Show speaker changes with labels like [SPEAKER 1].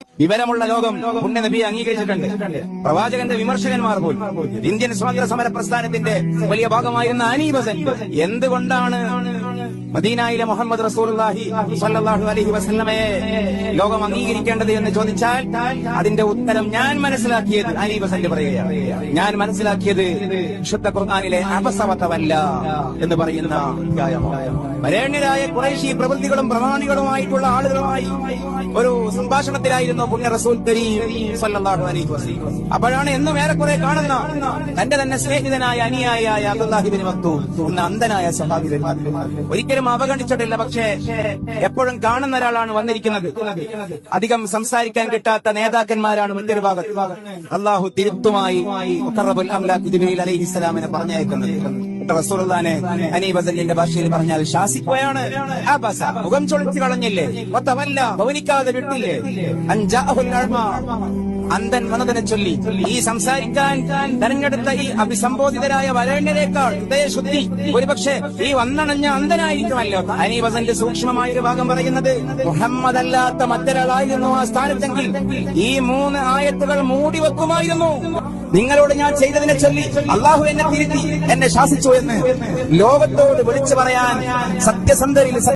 [SPEAKER 1] വിവരമുള്ള ലോകം പുണ്യ നബിയെ അംഗീകരിച്ചിട്ടുണ്ട്. പ്രവാചകന്റെ വിമർശകന്മാർ പോലും. ഇന്ത്യൻ സ്വാതന്ത്ര്യ സമര പ്രസ്ഥാനത്തിന്റെ വലിയ ഭാഗമായിരുന്ന അനീബ് ഹസൻ എന്തുകൊണ്ടാണ് മദീനയിലെ മുഹമ്മദ് റസൂലുള്ളാഹി സ്വല്ലല്ലാഹു അലൈഹി വസല്ലമയെ ലോകം അംഗീകരിക്കേണ്ടത് എന്ന് ചോദിച്ചാൽ അതിന്റെ ഉത്തരം ഞാൻ മനസ്സിലാക്കിയത് അനീബ് ഹസൻ പറയുകയാണ്. ഞാൻ മനസ്സിലാക്കിയത് വിശുദ്ധ ഖുർആനിലെ അപസവത്തവല്ല എന്ന് പറയുന്ന അധ്യായമാണ്. വരേണ്യരായ ഖുറൈശി പ്രവൃത്തികളും പ്രമാണികളുമായിട്ടുള്ള ആളുകളുമായി ഒരു സംഭാഷണത്തിലായിരുന്നു പുണ്യ റസൂൽ കരീം സ്വല്ലല്ലാഹു അലൈഹി വസല്ലം. അപ്പോഴാണ് എന്നും ഏറെക്കുറെ കാണുന്ന തന്റെ തന്നെ സ്നേഹിതനായ അനുയായിയായ അബ്ദുല്ലാഹി ഇബ്നു മക്തൂം എന്ന അന്ധനായ സഹാബി ഒരിക്കലും അവഗണിച്ചിട്ടില്ല. പക്ഷേ എപ്പോഴും കാണുന്ന ഒരാളാണ് വന്നിരിക്കുന്നത്. അധികം സംസാരിക്കാൻ കിട്ടാത്ത നേതാക്കന്മാരാണ് മറ്റൊരു ഭാഗത്ത്. അള്ളാഹു തിരുത്തുമായി മുഖറബുൽ അംലാഖ് ജിബ്രീൽ അലൈഹിസ്സലാമിനെ പറഞ്ഞയക്കുന്നത്. റസൂലുള്ളാഹിനെ അനീബ് ഹസന്റെ ഭാഷയിൽ പറഞ്ഞാൽ ശാസിക്കുകയാണ്. മുഖം ചൊളിച്ചു കളഞ്ഞില്ലേ, ഭവനിക്കാതെ വിട്ടില്ലേ, അന്ധൻ വന്നതിനെ ചൊല്ലി ഈ സംസാരിക്കാൻ തെരഞ്ഞെടുത്ത ഈ അഭിസംബോധിതരായ വരേണ്യരേക്കാൾ ഹൃദയശുദ്ധി ഒരുപക്ഷെ ഈ വന്നണഞ്ഞ അന്ധനായിരിക്കുമല്ലോ. അനീബ് ഹസന്റെ സൂക്ഷ്മമായൊരു ഭാഗം പറയുന്നത് മുഹമ്മദ് അല്ലാത്ത മറ്റൊരാളായിരുന്നു ആ സ്ഥാനത്തെങ്കിൽ ഈ 3 ആയത്തുകൾ മൂടി വെക്കുമായിരുന്നു. നിങ്ങളോട് ഞാൻ ചെയ്തതിനെ ചൊല്ലി അള്ളാഹു എന്നെ തിരുത്തി, എന്നെ ശാസിച്ചു എന്ന് ലോകത്തോട് വിളിച്ചു പറയാൻ സത്യസന്ധരിൽ